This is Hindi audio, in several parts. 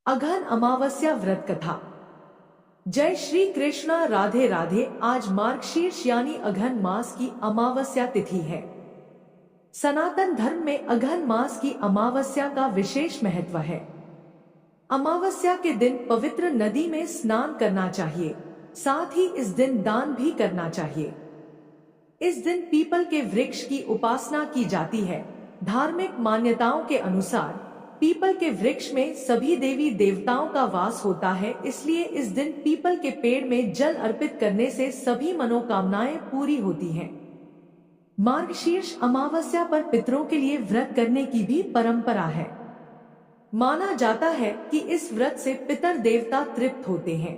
अघन अमावस्या व्रत कथा। जय श्री कृष्णा, राधे राधे। आज मार्गशीर्ष यानी अघन मास की अमावस्या तिथि है। सनातन धर्म में अघन मास की अमावस्या का विशेष महत्व है। अमावस्या के दिन पवित्र नदी में स्नान करना चाहिए, साथ ही इस दिन दान भी करना चाहिए। इस दिन पीपल के वृक्ष की उपासना की जाती है। धार्मिक मान्यताओं के अनुसार पीपल के वृक्ष में सभी देवी देवताओं का वास होता है, इसलिए इस दिन पीपल के पेड़ में जल अर्पित करने से सभी मनोकामनाएं पूरी होती हैं। मार्गशीर्ष अमावस्या पर पितरों के लिए व्रत करने की भी परंपरा है। माना जाता है कि इस व्रत से पितर देवता तृप्त होते हैं।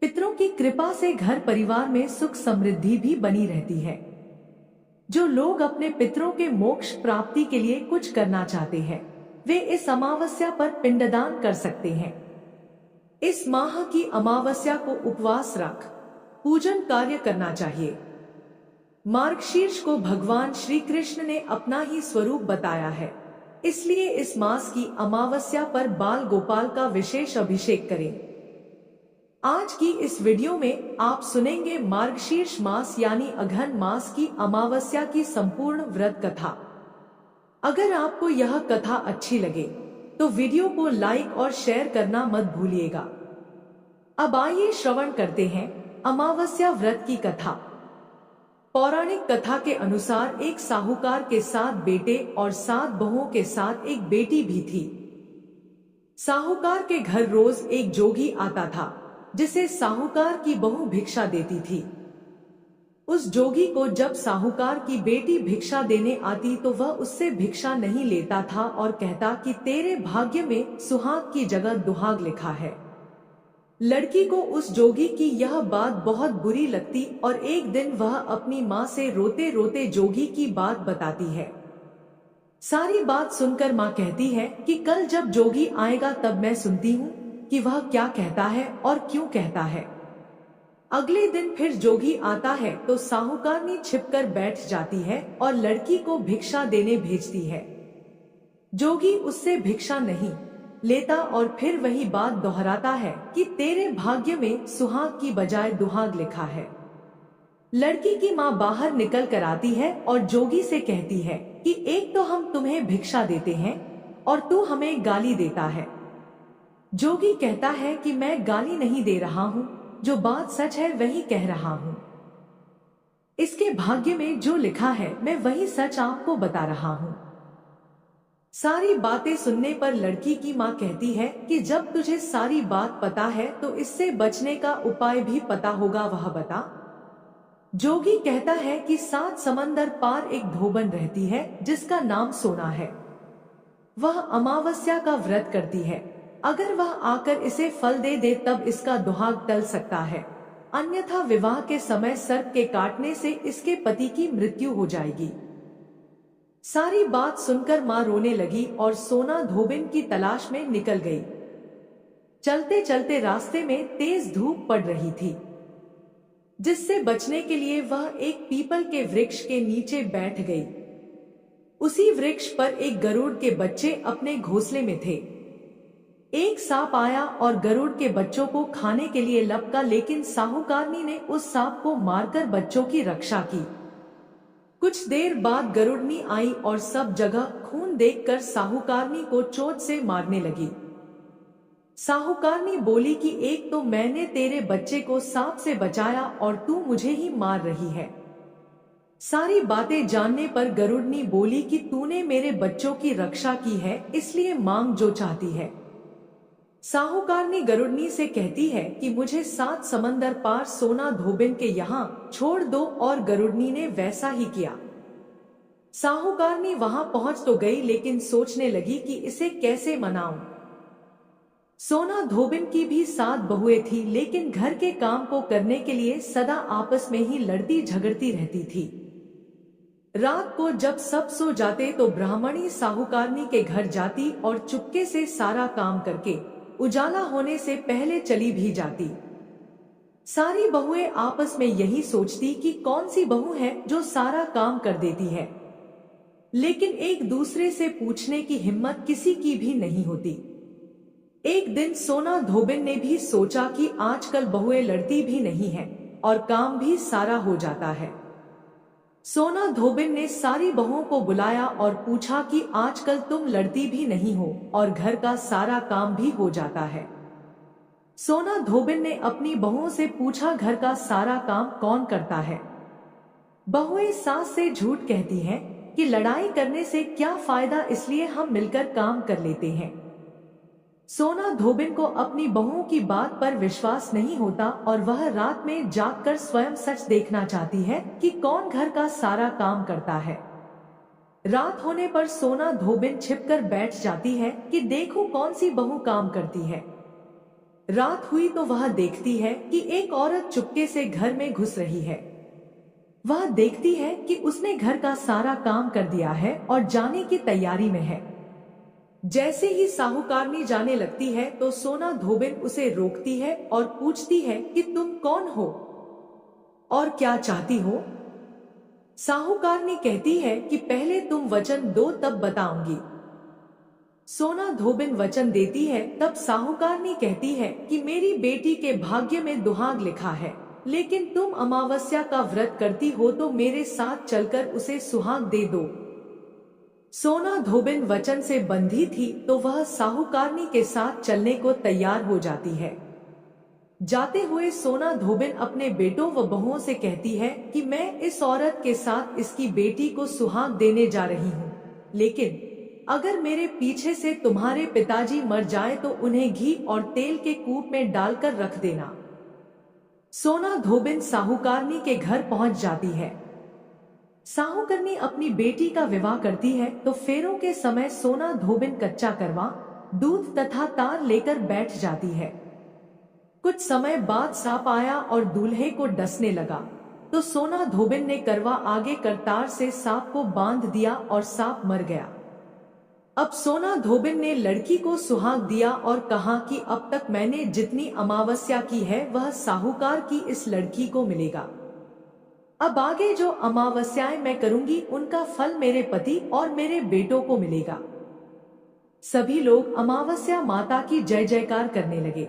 पितरों की कृपा से घर परिवार में सुख समृद्धि भी बनी रहती है। जो लोग अपने पितरों के मोक्ष प्राप्ति के लिए कुछ करना चाहते हैं, वे इस अमावस्या पर पिंडदान कर सकते हैं। इस माह की अमावस्या को उपवास रख पूजन कार्य करना चाहिए। मार्गशीर्ष को भगवान श्री कृष्ण ने अपना ही स्वरूप बताया है, इसलिए इस मास की अमावस्या पर बाल गोपाल का विशेष अभिषेक करें। आज की इस वीडियो में आप सुनेंगे मार्गशीर्ष मास यानी अघन मास की अमावस्या की संपूर्ण व्रत कथा। अगर आपको यह कथा अच्छी लगे तो वीडियो को लाइक और शेयर करना मत भूलिएगा। अब आइए श्रवण करते हैं अमावस्या व्रत की कथा। पौराणिक कथा के अनुसार एक साहूकार के 7 बेटे और 7 बहुओं के साथ एक बेटी भी थी। साहूकार के घर रोज एक जोगी आता था, जिसे साहूकार की बहू भिक्षा देती थी। उस जोगी को जब साहूकार की बेटी भिक्षा देने आती तो वह उससे भिक्षा नहीं लेता था और कहता कि तेरे भाग्य में सुहाग की जगह दुहाग लिखा है। लड़की को उस जोगी की यह बात बहुत बुरी लगती और एक दिन वह अपनी माँ से रोते रोते जोगी की बात बताती है। सारी बात सुनकर माँ कहती है कि कल जब जोगी आएगा तब मैं सुनती हूँ कि वह क्या कहता है और क्यों कहता है। अगले दिन फिर जोगी आता है तो साहूकारनी छिपकर बैठ जाती है और लड़की को भिक्षा देने भेजती है। जोगी उससे भिक्षा नहीं लेता और फिर वही बात दोहराता है कि तेरे भाग्य में सुहाग की बजाय दुहाग लिखा है। लड़की की माँ बाहर निकल कर आती है और जोगी से कहती है कि एक तो हम तुम्हें भिक्षा देते हैं और तू हमें गाली देता है। जोगी कहता है कि मैं गाली नहीं दे रहा हूँ, जो बात सच है वही कह रहा हूँ। इसके भाग्य में जो लिखा है मैं वही सच आपको बता रहा हूँ। सारी बातें सुनने पर लड़की की माँ कहती है कि जब तुझे सारी बात पता है तो इससे बचने का उपाय भी पता होगा, वह बता। जोगी कहता है कि 7 समंदर पार एक धोबन रहती है जिसका नाम सोना है। वह अमावस्या का व्रत करती है। अगर वह आकर इसे फल दे दे तब इसका दुहाग टल सकता है, अन्यथा विवाह के समय सर्प के काटने से इसके पति की मृत्यु हो जाएगी। सारी बात सुनकर माँ रोने लगी और सोना धोबिन की तलाश में निकल गई। चलते चलते रास्ते में तेज धूप पड़ रही थी, जिससे बचने के लिए वह एक पीपल के वृक्ष के नीचे बैठ गई। उसी वृक्ष पर एक गरुड़ के बच्चे अपने घोंसले में थे। एक सांप आया और गरुड़ के बच्चों को खाने के लिए लपका, लेकिन साहूकारनी ने उस सांप को मारकर बच्चों की रक्षा की। कुछ देर बाद गरुड़नी आई और सब जगह खून देखकर साहूकारनी को चोट से मारने लगी। साहूकारनी बोली कि एक तो मैंने तेरे बच्चे को सांप से बचाया और तू मुझे ही मार रही है। सारी बातें जानने पर गरुड़नी बोली कि तूने मेरे बच्चों की रक्षा की है, इसलिए मांग जो चाहती है। साहूकारनी गरुड़नी से कहती है कि मुझे 7 समंदर पार सोना धोबिन के यहाँ छोड़ दो, और गरुड़नी ने वैसा ही किया। साहूकारनी वहां पहुंच तो गई, लेकिन सोचने लगी कि इसे कैसे मनाऊं। सोना धोबिन की भी 7 बहुएं थी, लेकिन घर के काम को करने के लिए सदा आपस में ही लड़ती झगड़ती रहती थी। रात को जब सब सो जाते तो ब्राह्मणी साहूकारनी के घर जाती और चुपके से सारा काम करके उजाला होने से पहले चली भी जाती। सारी बहुएं आपस में यही सोचती कि कौन सी बहू है जो सारा काम कर देती है, लेकिन एक दूसरे से पूछने की हिम्मत किसी की भी नहीं होती। एक दिन सोना धोबिन ने भी सोचा कि आजकल बहुएं लड़ती भी नहीं हैं और काम भी सारा हो जाता है। सोना धोबिन ने सारी बहुओं को बुलाया और पूछा कि आजकल तुम लड़ती भी नहीं हो और घर का सारा काम भी हो जाता है। सोना धोबिन ने अपनी बहुओं से पूछा, घर का सारा काम कौन करता है? बहुएं सास से झूठ कहती हैं कि लड़ाई करने से क्या फायदा, इसलिए हम मिलकर काम कर लेते हैं। सोना धोबिन को अपनी बहुओं की बात पर विश्वास नहीं होता और वह रात में जागकर स्वयं सच देखना चाहती है कि कौन घर का सारा काम करता है। रात होने पर सोना धोबिन छिपकर बैठ जाती है कि देखो कौन सी बहू काम करती है। रात हुई तो वह देखती है कि एक औरत चुपके से घर में घुस रही है। वह देखती है कि उसने घर का सारा काम कर दिया है और जाने की तैयारी में है। जैसे ही साहूकारनी जाने लगती है तो सोना धोबिन उसे रोकती है और पूछती है कि तुम कौन हो और क्या चाहती हो? साहूकारनी कहती है कि पहले तुम वचन दो तब बताऊंगी। सोना धोबिन वचन देती है। तब साहूकारनी कहती है कि मेरी बेटी के भाग्य में दुहाग लिखा है, लेकिन तुम अमावस्या का व्रत करती हो तो मेरे साथ चलकर उसे सुहाग दे दो। सोना धोबिन वचन से बंधी थी तो वह साहूकारनी के साथ चलने को तैयार हो जाती है। जाते हुए सोना धोबिन अपने बेटों व बहुओं से कहती है कि मैं इस औरत के साथ इसकी बेटी को सुहाग देने जा रही हूँ, लेकिन अगर मेरे पीछे से तुम्हारे पिताजी मर जाए तो उन्हें घी और तेल के कूप में डालकर रख देना। सोना धोबिन साहूकारनी के घर पहुंच जाती है। साहूकारनी अपनी बेटी का विवाह करती है तो फेरों के समय सोना धोबिन कच्चा करवा, दूध तथा तार लेकर बैठ जाती है। कुछ समय बाद सांप आया और दूल्हे को डसने लगा तो सोना धोबिन ने करवा आगे कर तार से सांप को बांध दिया और सांप मर गया। अब सोना धोबिन ने लड़की को सुहाग दिया और कहा कि अब तक मैंने जितनी अमावस्या की है वह साहूकार की इस लड़की को मिलेगा। अब आगे जो अमावस्याएं मैं करूंगी उनका फल मेरे पति और मेरे बेटों को मिलेगा। सभी लोग अमावस्या माता की जय जयकार करने लगे।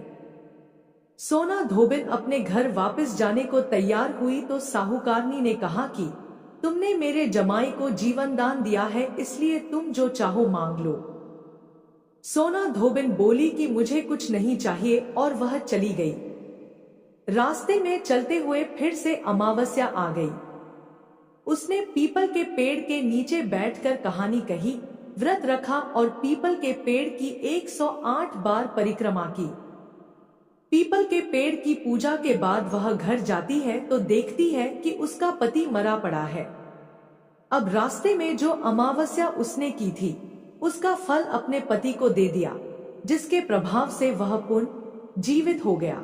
सोना धोबिन अपने घर वापस जाने को तैयार हुई तो साहूकारनी ने कहा कि तुमने मेरे जमाई को जीवन दान दिया है, इसलिए तुम जो चाहो मांग लो। सोना धोबिन बोली कि मुझे कुछ नहीं चाहिए और वह चली गई। रास्ते में चलते हुए फिर से अमावस्या आ गई। उसने पीपल के पेड़ के नीचे बैठकर कहानी कही, व्रत रखा और पीपल के पेड़ की 108 बार परिक्रमा की। पीपल के पेड़ की पूजा के बाद वह घर जाती है तो देखती है कि उसका पति मरा पड़ा है। अब रास्ते में जो अमावस्या उसने की थी उसका फल अपने पति को दे दिया, जिसके प्रभाव से वह पुनः जीवित हो गया।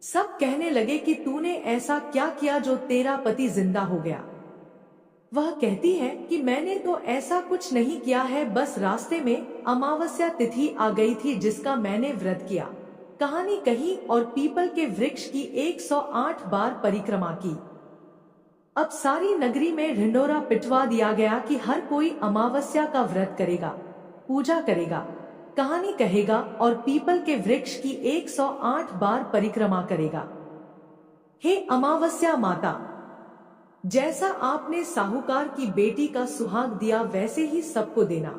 सब कहने लगे कि तूने ऐसा क्या किया जो तेरा पति जिंदा हो गया? वह कहती है कि मैंने तो ऐसा कुछ नहीं किया है, बस रास्ते में अमावस्या तिथि आ गई थी जिसका मैंने व्रत किया, कहानी कही और पीपल के वृक्ष की 108 बार परिक्रमा की। अब सारी नगरी में ढिंडोरा पिटवा दिया गया कि हर कोई अमावस्या का व्रत करेगा, पूजा करेगा, कहानी कहेगा और पीपल के वृक्ष की 108 बार परिक्रमा करेगा। हे अमावस्या माता, जैसा आपने साहूकार की बेटी का सुहाग दिया वैसे ही सबको देना।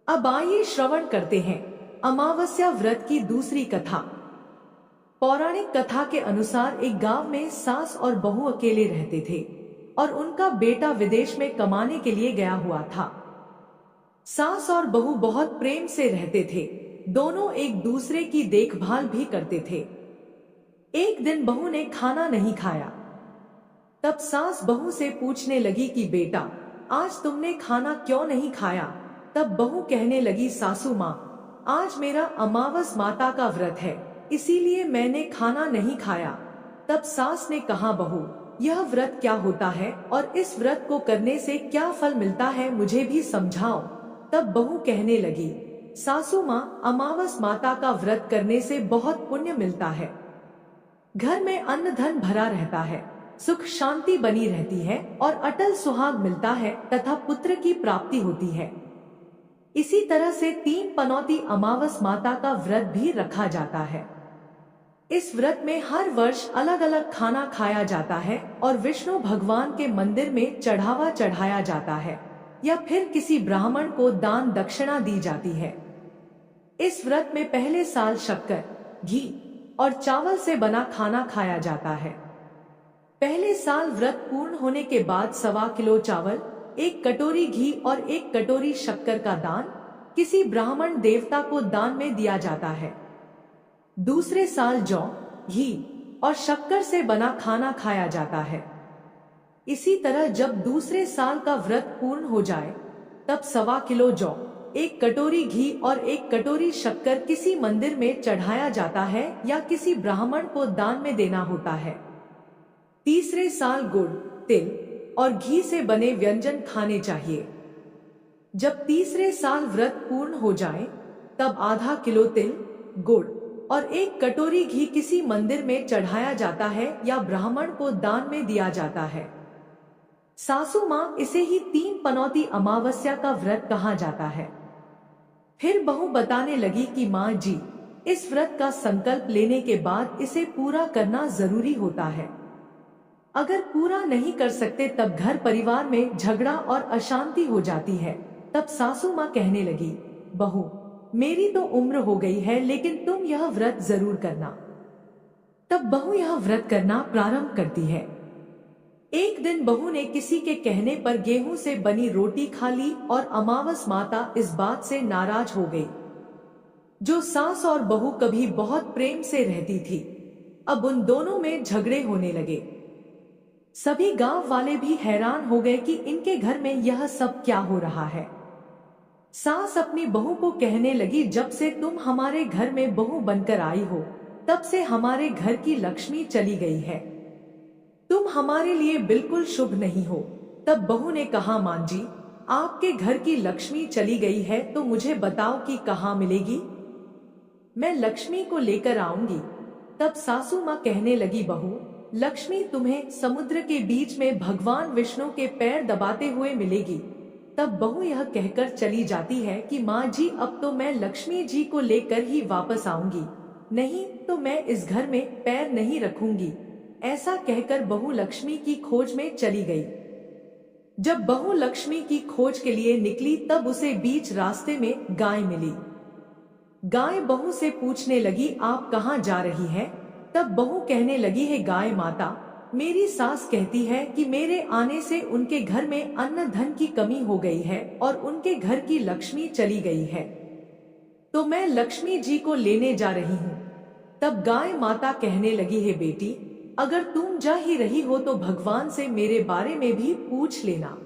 अब आइए श्रवण करते हैं अमावस्या व्रत की दूसरी कथा। पौराणिक कथा के अनुसार एक गांव में सास और बहू अकेले रहते थे और उनका बेटा विदेश में कमाने के लिए गया हुआ था। सास और बहू बहुत प्रेम से रहते थे, दोनों एक दूसरे की देखभाल भी करते थे। एक दिन बहू ने खाना नहीं खाया। तब सास बहू से पूछने लगी कि बेटा, आज तुमने खाना क्यों नहीं खाया? तब बहू कहने लगी, सासू माँ, आज मेरा अमावस माता का व्रत है, इसीलिए मैंने खाना नहीं खाया। तब सास ने कहा, बहू, यह व्रत क्या होता है और इस व्रत को करने से क्या फल मिलता है, मुझे भी समझाओ। तब बहू कहने लगी, सासू माँ, अमावस माता का व्रत करने से बहुत पुण्य मिलता है। घर में अन्न धन भरा रहता है, सुख शांति बनी रहती है और अटल सुहाग मिलता है तथा पुत्र की प्राप्ति होती है। इसी तरह से 3 पनौती अमावस माता का व्रत भी रखा जाता है। इस व्रत में हर वर्ष अलग अलग खाना खाया जाता है और विष्णु भगवान के मंदिर में चढ़ावा चढ़ाया जाता है या फिर किसी ब्राह्मण को दान दक्षिणा दी जाती है। इस व्रत में पहले साल शक्कर, घी और चावल से बना खाना खाया जाता है। पहले साल व्रत पूर्ण होने के बाद 1.25 किलो चावल, 1 कटोरी घी और 1 कटोरी शक्कर का दान किसी ब्राह्मण देवता को दान में दिया जाता है। दूसरे साल जौ, घी और शक्कर से बना खाना खाया जाता है। इसी तरह जब दूसरे साल का व्रत पूर्ण हो जाए तब 1.25 किलो जौ, 1 कटोरी घी और 1 कटोरी शक्कर किसी मंदिर में चढ़ाया जाता है या किसी ब्राह्मण को दान में देना होता है। तीसरे साल गुड़, तिल और घी से बने व्यंजन खाने चाहिए। जब तीसरे साल व्रत पूर्ण हो जाए तब आधा किलो तिल, गुड़ और 1 कटोरी घी किसी मंदिर में चढ़ाया जाता है या ब्राह्मण को दान में दिया जाता है। सासू माँ इसे ही 3 पनौती अमावस्या का व्रत कहा जाता है। फिर बहू बताने लगी कि माँ जी, इस व्रत का संकल्प लेने के बाद इसे पूरा करना जरूरी होता है। अगर पूरा नहीं कर सकते तब घर परिवार में झगड़ा और अशांति हो जाती है। तब सासू माँ कहने लगी, बहू मेरी तो उम्र हो गई है लेकिन तुम यह व्रत जरूर करना। तब बहू यह व्रत करना प्रारंभ करती है। एक दिन बहू ने किसी के कहने पर गेहूं से बनी रोटी खा ली और अमावस माता इस बात से नाराज हो गई। जो सास और बहू कभी बहुत प्रेम से रहती थी, अब उन दोनों में झगड़े होने लगे। सभी गांव वाले भी हैरान हो गए कि इनके घर में यह सब क्या हो रहा है। सास अपनी बहू को कहने लगी, जब से तुम हमारे घर में बहू बनकर आई हो तब से हमारे घर की लक्ष्मी चली गई है। तुम हमारे लिए बिल्कुल शुभ नहीं हो। तब बहू ने कहा, मां जी, आपके घर की लक्ष्मी चली गई है तो मुझे बताओ कि कहाँ मिलेगी, मैं लक्ष्मी को लेकर आऊंगी। तब सासू माँ कहने लगी, बहू लक्ष्मी तुम्हें समुद्र के बीच में भगवान विष्णु के पैर दबाते हुए मिलेगी। तब बहू यह कहकर चली जाती है कि माँ जी, अब तो मैं लक्ष्मी जी को लेकर ही वापस आऊंगी, नहीं तो मैं इस घर में पैर नहीं रखूंगी। ऐसा कहकर बहू लक्ष्मी की खोज में चली गई। जब बहू लक्ष्मी की खोज के लिए निकली तब उसे बीच रास्ते में गाय मिली। गाय बहू से पूछने लगी, आप कहाँ जा रही हैं? तब बहू कहने लगी, है गाय माता, मेरी सास कहती है कि मेरे आने से उनके घर में अन्न धन की कमी हो गई है और उनके घर की लक्ष्मी चली गई है, तो मैं लक्ष्मी जी को लेने जा रही हूँ। तब गाय माता कहने लगी, है बेटी, अगर तुम जा ही रही हो तो भगवान से मेरे बारे में भी पूछ लेना।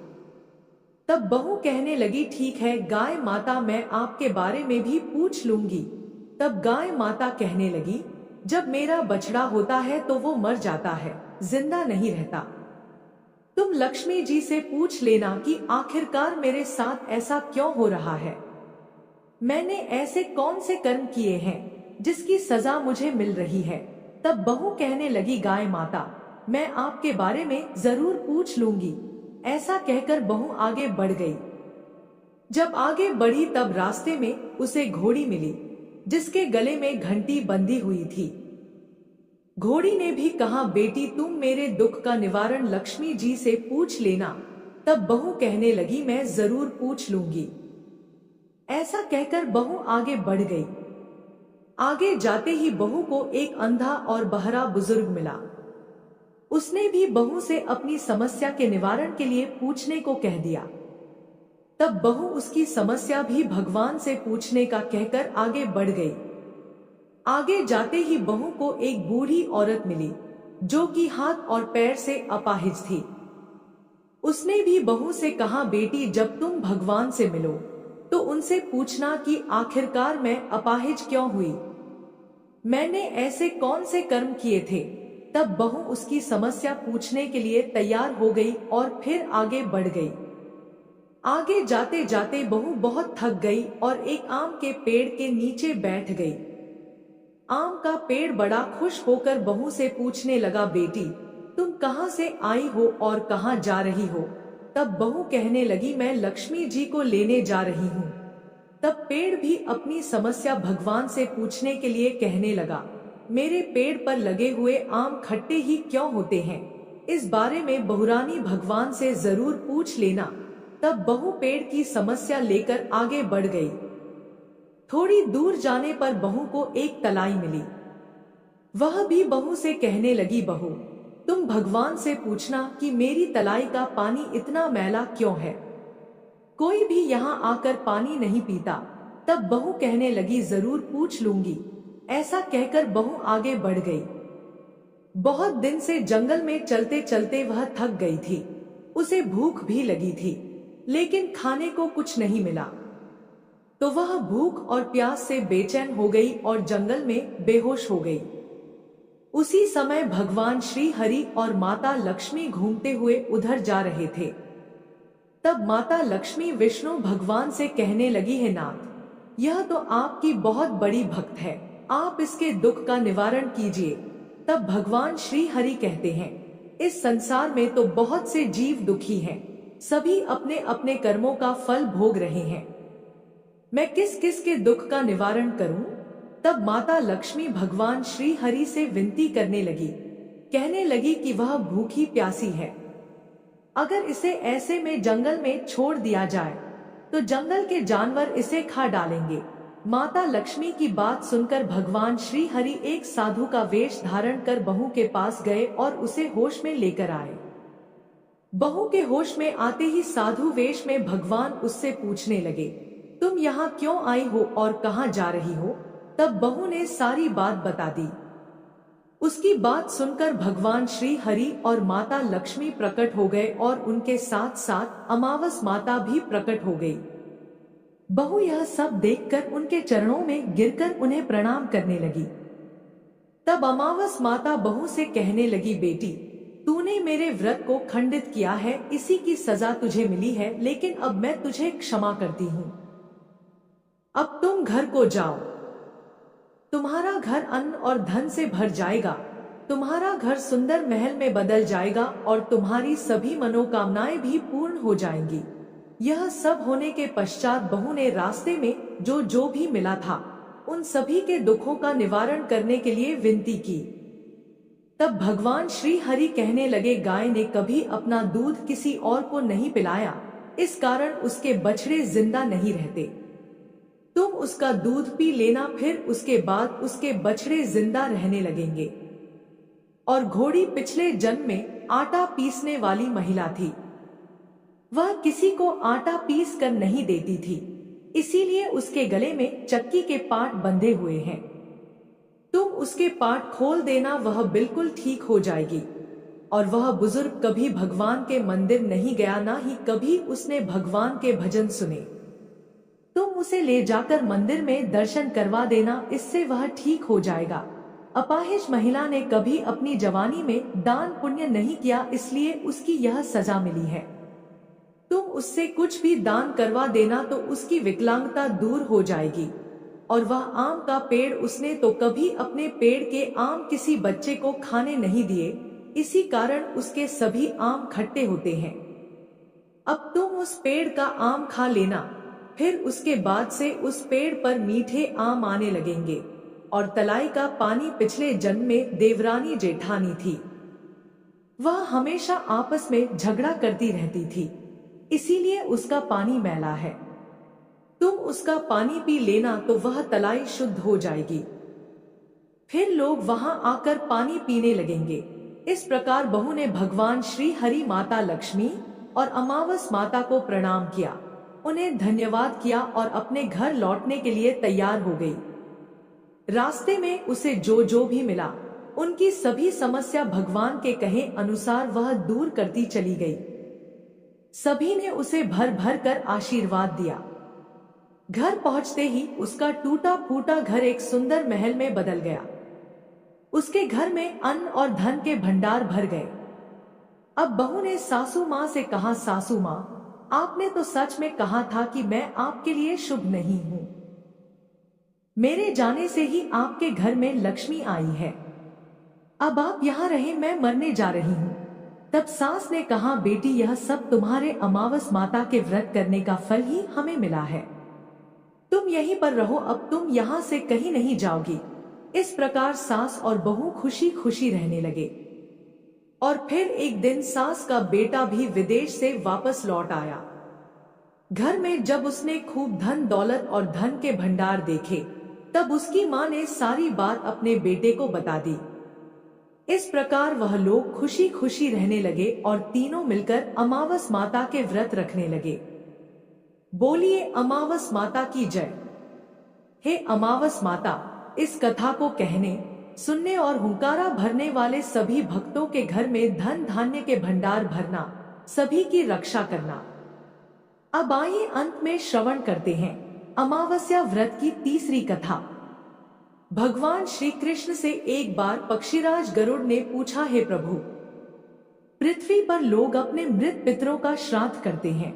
तब बहू कहने लगी, ठीक है गाय माता, मैं आपके बारे में भी पूछ लूंगी। तब गाय माता कहने लगी, जब मेरा बछड़ा होता है तो वो मर जाता है, जिंदा नहीं रहता। तुम लक्ष्मी जी से पूछ लेना कि आखिरकार मेरे साथ ऐसा क्यों हो रहा है। मैंने ऐसे कौन से कर्म किए हैं जिसकी सजा मुझे मिल रही है। तब बहू कहने लगी, गाय माता, मैं आपके बारे में जरूर पूछ लूंगी। ऐसा कहकर बहू आगे बढ़ गई। जब आगे बढ़ी तब रास्ते में उसे घोड़ी मिली जिसके गले में घंटी बंधी हुई थी। घोड़ी ने भी कहा, बेटी तुम मेरे दुख का निवारण लक्ष्मी जी से पूछ लेना। तब बहू कहने लगी, मैं जरूर पूछ लूंगी। ऐसा कहकर बहू आगे बढ़ गई। आगे जाते ही बहू को एक अंधा और बहरा बुजुर्ग मिला। उसने भी बहू से अपनी समस्या के निवारण के लिए पूछने को कह दिया। तब बहू उसकी समस्या भी भगवान से पूछने का कहकर आगे बढ़ गई। आगे जाते ही बहू को एक बूढ़ी औरत मिली जो कि हाथ और पैर से अपाहिज थी। उसने भी बहू से कहा, बेटी जब तुम भगवान से मिलो तो उनसे पूछना कि आखिरकार मैं अपाहिज क्यों हुई, मैंने ऐसे कौन से कर्म किए थे। तब बहू उसकी समस्या पूछने के लिए तैयार हो गई और फिर आगे बढ़ गई। आगे जाते जाते बहू बहुत थक गई और एक आम के पेड़ के नीचे बैठ गई। आम का पेड़ बड़ा खुश होकर बहू से पूछने लगा, बेटी तुम कहाँ से आई हो और कहाँ जा रही हो। तब बहू कहने लगी, मैं लक्ष्मी जी को लेने जा रही हूँ। तब पेड़ भी अपनी समस्या भगवान से पूछने के लिए कहने लगा, मेरे पेड़ पर लगे हुए आम खट्टे ही क्यों होते हैं? इस बारे में बहुरानी भगवान से जरूर पूछ लेना। तब बहू पेड़ की समस्या लेकर आगे बढ़ गई। थोड़ी दूर जाने पर बहू को एक तलाई मिली। वह भी बहू से कहने लगी, बहू तुम भगवान से पूछना कि मेरी तलाई का पानी इतना मैला क्यों है, कोई भी यहाँ आकर पानी नहीं पीता। तब बहू कहने लगी, जरूर पूछ लूंगी। ऐसा कहकर बहू आगे बढ़ गई। बहुत दिन से जंगल में चलते चलते वह थक गई थी। उसे भूख भी लगी थी, लेकिन खाने को कुछ नहीं मिला। तो वह भूख और प्यास से बेचैन हो गई और जंगल में बेहोश हो गई। उसी समय भगवान श्री हरि और माता लक्ष्मी घूमते हुए उधर जा रहे थे। तब माता लक्ष्मी विष्णु भगवान से कहने लगी, है नाथ, यह तो आपकी बहुत बड़ी भक्त है, आप इसके दुख का निवारण कीजिए। तब भगवान श्री हरि कहते हैं, इस संसार में तो बहुत से जीव दुखी हैं, सभी अपने अपने कर्मों का फल भोग रहे हैं, मैं किस किस के दुख का निवारण करूं? तब माता लक्ष्मी भगवान श्री हरि से विनती करने लगी, कहने लगी कि वह भूखी प्यासी है, अगर इसे ऐसे में जंगल में छोड़ दिया जाए तो जंगल के जानवर इसे खा डालेंगे। माता लक्ष्मी की बात सुनकर भगवान श्री हरि एक साधु का वेश धारण कर बहू के पास गए और उसे होश में लेकर आए। बहू के होश में आते ही साधु वेश में भगवान उससे पूछने लगे, तुम यहाँ क्यों आई हो और कहाँ जा रही हो? तब बहू ने सारी बात बता दी। उसकी बात सुनकर भगवान श्री हरि और माता लक्ष्मी प्रकट हो गए और उनके साथ साथ अमावस माता भी प्रकट हो गई। बहू यह सब देखकर उनके चरणों में गिरकर उन्हें प्रणाम करने लगी। तब अमावस माता बहू से कहने लगी, बेटी तूने मेरे व्रत को खंडित किया है, इसी की सजा तुझे मिली है, लेकिन अब मैं तुझे क्षमा करती हूँ। अब तुम घर को जाओ, तुम्हारा घर अन्न और धन से भर जाएगा, तुम्हारा घर सुंदर महल में बदल जाएगा और तुम्हारी सभी मनोकामनाएं भी पूर्ण हो जाएंगी। यह सब होने के पश्चात बहू ने रास्ते में जो भी मिला था उन सभी के दुखों का निवारण करने के लिए विनती की। तब भगवान श्री हरि कहने लगे, गाय ने कभी अपना दूध किसी और को नहीं पिलाया, इस कारण उसके बछड़े जिंदा नहीं रहते। तुम उसका दूध पी लेना, फिर उसके बाद उसके बछड़े जिंदा रहने लगेंगे। और घोड़ी पिछले जन्म में आटा पीसने वाली महिला थी। वह किसी को आटा पीस कर नहीं देती थी, इसीलिए उसके गले में चक्की के पाट बंधे हुए हैं। तुम उसके पाट खोल देना, वह बिल्कुल ठीक हो जाएगी। और वह बुजुर्ग कभी भगवान के मंदिर नहीं गया, ना ही कभी उसने भगवान के भजन सुने। तुम उसे ले जाकर मंदिर में दर्शन करवा देना, इससे वह ठीक हो जाएगा। अपाहिज महिला ने कभी अपनी जवानी में दान पुण्य नहीं किया, इसलिए उसकी यह सजा मिली है। तुम उससे कुछ भी दान करवा देना तो उसकी विकलांगता दूर हो जाएगी। और वह आम का पेड़, उसने तो कभी अपने पेड़ के आम किसी बच्चे को खाने नहीं दिए, इसी कारण उसके सभी आम खट्टे होते हैं। अब तुम उस पेड़ का आम खा लेना, फिर उसके बाद से उस पेड़ पर मीठे आम आने लगेंगे। और तलाई का पानी पिछले जन्म में देवरानी जेठानी थी, वह हमेशा आपस में झगड़ा करती रहती थी, इसीलिए उसका पानी मैला है। तुम उसका पानी पी लेना तो वह तलाई शुद्ध हो जाएगी, फिर लोग वहां आकर पानी पीने लगेंगे। इस प्रकार बहू ने भगवान श्री हरि, माता लक्ष्मी और अमावस माता को प्रणाम किया, उन्हें धन्यवाद किया और अपने घर लौटने के लिए तैयार हो गई। रास्ते में उसे जो भी मिला उनकी सभी समस्या भगवान के कहे अनुसार वह दूर करती चली गई। सभी ने उसे भर भर कर आशीर्वाद दिया। घर पहुंचते ही उसका टूटा फूटा घर एक सुंदर महल में बदल गया। उसके घर में अन्न और धन के भंडार भर गए। अब बहू ने सासू माँ से कहा, सासू माँ, आपने तो सच में कहा था कि मैं आपके लिए शुभ नहीं हूँ। मेरे जाने से ही आपके घर में लक्ष्मी आई है। अब आप यहाँ रहे, मैं मरने जा रही हूँ। तब सास ने कहा, बेटी यह सब तुम्हारे अमावस माता के व्रत करने का फल ही हमें मिला है। तुम यहीं पर रहो, अब तुम यहाँ से कहीं नहीं जाओगी। इस प्रकार सास और बहू खुशी खुशी रहने लगे। और फिर एक दिन सास का बेटा भी विदेश से वापस लौट आया। घर में जब उसने खूब धन दौलत और धन के भंडार देखे, तब उसकी माँ ने सारी बात अपने बेटे को बता दी। इस प्रकार वह लोग खुशी खुशी रहने लगे और तीनों मिलकर अमावस माता के व्रत रखने लगे। बोलिए अमावस माता की जय। हे अमावस माता, इस कथा को कहने, सुनने और हुंकारा भरने वाले सभी भक्तों के घर में धन धान्य के भंडार भरना, सभी की रक्षा करना। अब आइए अंत में श्रवण करते हैं अमावस्या व्रत की तीसरी कथा। भगवान श्री कृष्ण से एक बार पक्षीराज गरुड़ ने पूछा, हे प्रभु, पृथ्वी पर लोग अपने मृत पितरों का श्राद्ध करते हैं,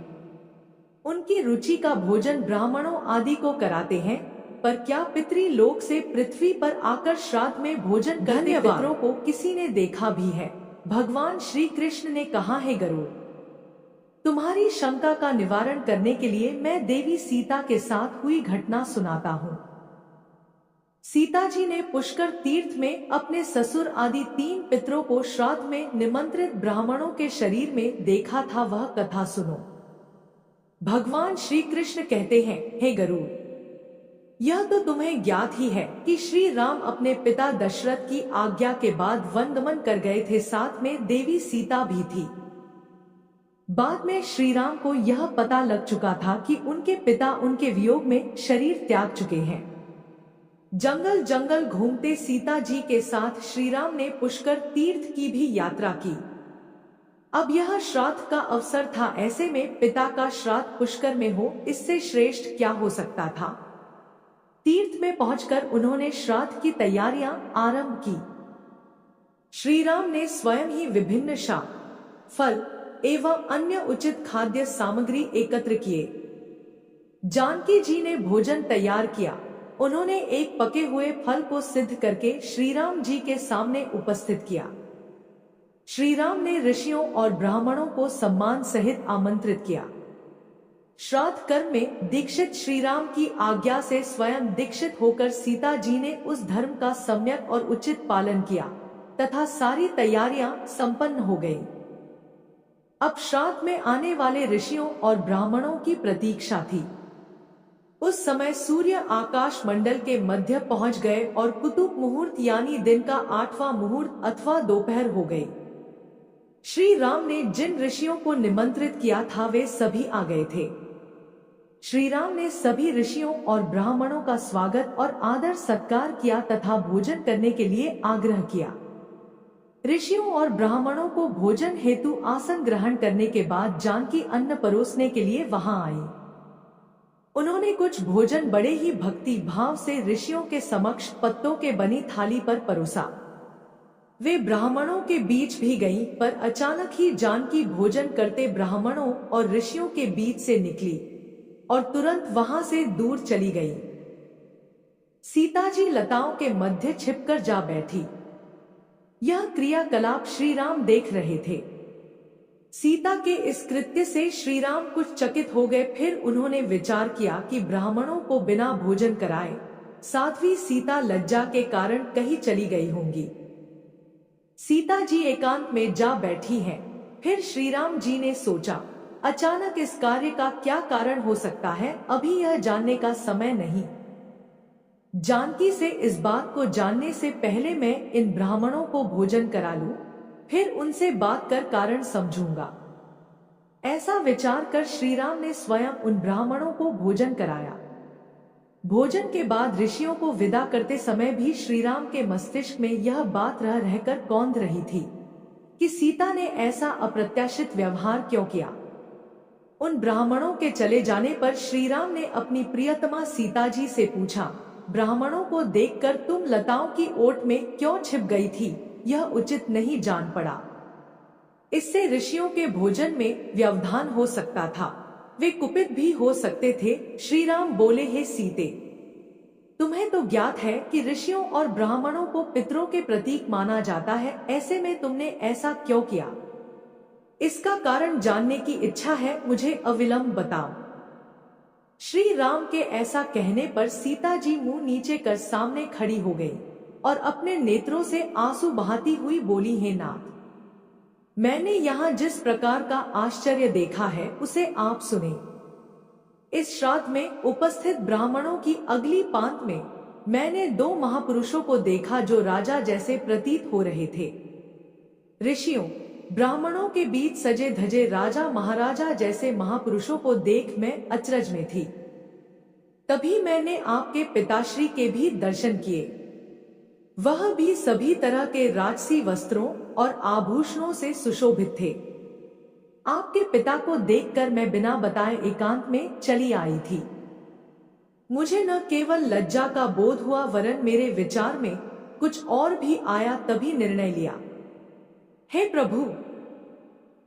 उनकी रुचि का भोजन ब्राह्मणों आदि को कराते हैं, पर क्या पितरी लोक से पृथ्वी पर आकर श्राद्ध में भोजन करने पितरों को किसी ने देखा भी है? भगवान श्री कृष्ण ने कहा, है गरुड़, तुम्हारी शंका का निवारण करने के लिए मैं देवी सीता के साथ हुई घटना सुनाता हूँ। सीता जी ने पुष्कर तीर्थ में अपने ससुर आदि 3 पितरों को श्राद्ध में निमंत्रित ब्राह्मणों के शरीर में देखा था, वह कथा सुनो। भगवान श्री कृष्ण कहते हैं, हे गरुड़, यह तो तुम्हें ज्ञात ही है कि श्री राम अपने पिता दशरथ की आज्ञा के बाद वनगमन कर गए थे, साथ में देवी सीता भी थी। बाद में श्री राम को यह पता लग चुका था कि उनके पिता उनके वियोग में शरीर त्याग चुके हैं। जंगल जंगल घूमते सीता जी के साथ श्री राम ने पुष्कर तीर्थ की भी यात्रा की। अब यह श्राद्ध का अवसर था, ऐसे में पिता का श्राद्ध पुष्कर में हो, इससे श्रेष्ठ क्या हो सकता था। तीर्थ में पहुंचकर उन्होंने श्राद्ध की तैयारियां आरंभ की। श्री राम ने स्वयं ही विभिन्न शाक, फल एवं अन्य उचित खाद्य सामग्री एकत्र किए। जानकी जी ने भोजन तैयार किया। उन्होंने एक पके हुए फल को सिद्ध करके श्री राम जी के सामने उपस्थित किया। श्री राम ने ऋषियों और ब्राह्मणों को सम्मान सहित आमंत्रित किया। श्राद्ध कर्म में दीक्षित श्री राम की आज्ञा से स्वयं दीक्षित होकर सीता जी ने उस धर्म का सम्यक और उचित पालन किया तथा सारी तैयारियां संपन्न हो गईं। अब श्राद्ध में आने वाले ऋषियों और ब्राह्मणों की प्रतीक्षा थी। उस समय सूर्य आकाश मंडल के मध्य पहुंच गए और कुतुब मुहूर्त यानी दिन का 8वां मुहूर्त अथवा दोपहर हो गई। श्री राम ने जिन ऋषियों को निमंत्रित किया था वे सभी आ गए थे। श्री राम ने सभी ऋषियों और ब्राह्मणों का स्वागत और आदर सत्कार किया तथा भोजन करने के लिए आग्रह किया। ऋषियों और ब्राह्मणों को भोजन हेतु आसन ग्रहण करने के बाद जानकी अन्न परोसने के लिए वहां आई। उन्होंने कुछ भोजन बड़े ही भक्ति भाव से ऋषियों के समक्ष पत्तों के बनी थाली पर परोसा। वे ब्राह्मणों के बीच भी गईं, पर अचानक ही जानकी भोजन करते ब्राह्मणों और ऋषियों के बीच से निकली और तुरंत वहां से दूर चली गई। सीता जी लताओं के मध्य छिपकर जा बैठी। यह क्रियाकलाप श्री राम देख रहे थे। सीता के इस कृत्य से श्री राम कुछ चकित हो गए। फिर उन्होंने विचार किया कि ब्राह्मणों को बिना भोजन कराए साध्वी सीता लज्जा के कारण कहीं चली गई होंगी। सीता जी एकांत में जा बैठी हैं। फिर श्री राम जी ने सोचा, अचानक इस कार्य का क्या कारण हो सकता है, अभी यह जानने का समय नहीं। जानकी से इस बात को जानने से पहले मैं इन ब्राह्मणों को भोजन करा लूं, फिर उनसे बात कर कारण समझूंगा। ऐसा विचार कर श्री राम ने स्वयं उन ब्राह्मणों को भोजन कराया। भोजन के बाद ऋषियों को विदा करते समय भी श्री राम के मस्तिष्क में यह बात रह रहकर कौंध रही थी कि सीता ने ऐसा अप्रत्याशित व्यवहार क्यों किया। उन ब्राह्मणों के चले जाने पर श्री राम ने अपनी प्रियतमा सीता जी से पूछा, ब्राह्मणों को देखकर तुम लताओं की ओट में क्यों छिप गई थी, यह उचित नहीं जान पड़ा। इससे ऋषियों के भोजन में व्यवधान हो सकता था, वे कुपित भी हो सकते थे। श्री राम बोले, हे सीते, तुम्हें तो ज्ञात है कि ऋषियों और ब्राह्मणों को पितरों के प्रतीक माना जाता है, ऐसे में तुमने ऐसा क्यों किया? इसका कारण जानने की इच्छा है, मुझे अविलंब बताओ। श्री राम के ऐसा कहने पर सीता जी मुंह नीचे कर सामने खड़ी हो गई और अपने नेत्रों से आंसू बहाती हुई बोली, हे नाथ, मैंने यहाँ जिस प्रकार का आश्चर्य देखा है उसे आप सुने। इस श्राद्ध में उपस्थित ब्राह्मणों की अगली पांत में मैंने दो महापुरुषों को देखा जो राजा जैसे प्रतीत हो रहे थे। ऋषियों, ब्राह्मणों के बीच सजे धजे राजा महाराजा जैसे महापुरुषों को देख मैं अचरज में थी। तभी मैंने आपके पिताश्री के भी दर्शन किए, वह भी सभी तरह के राजसी वस्त्रों और आभूषणों से सुशोभित थे। आपके पिता को देखकर मैं बिना बताए एकांत में चली आई थी। मुझे न केवल लज्जा का बोध हुआ वरन मेरे विचार में कुछ और भी आया। तभी निर्णय लिया, हे प्रभु,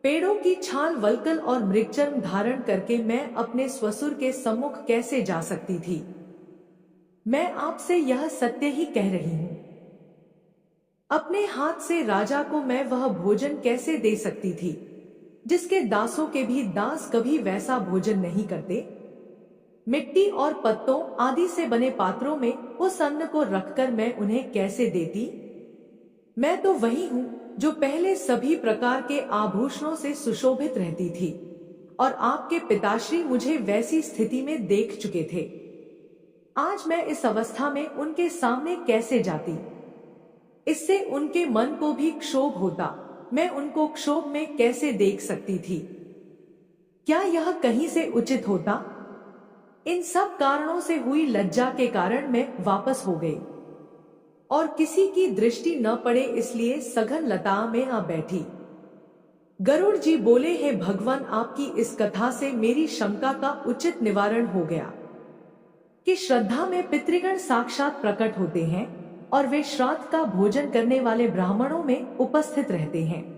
पेड़ों की छाल वल्कल और मृगचर्म धारण करके मैं अपने स्वसुर के सम्मुख कैसे जा सकती थी। मैं आपसे यह सत्य ही कह रही हूं। अपने हाथ से राजा को मैं वह भोजन कैसे दे सकती थी जिसके दासों के भी दास कभी वैसा भोजन नहीं करते। मिट्टी और पत्तों आदि से बने पात्रों में उस अन्न को रखकर मैं उन्हें कैसे देती। मैं तो वही हूं जो पहले सभी प्रकार के आभूषणों से सुशोभित रहती थी और आपके पिताश्री मुझे वैसी स्थिति में देख चुके थे। आज मैं इस अवस्था में उनके सामने कैसे जाती। इससे उनके मन को भी क्षोभ होता। मैं उनको क्षोभ में कैसे देख सकती थी। क्या यह कहीं से उचित होता। इन सब कारणों से हुई लज्जा के कारण मैं वापस हो गई और किसी की दृष्टि न पड़े इसलिए सघन लता में आ बैठी। गरुड़ जी बोले, हे भगवान, आपकी इस कथा से मेरी शंका का उचित निवारण हो गया कि श्रद्धा में पितृगण साक्षात प्रकट होते हैं और वे श्राद्ध का भोजन करने वाले ब्राह्मणों में उपस्थित रहते हैं।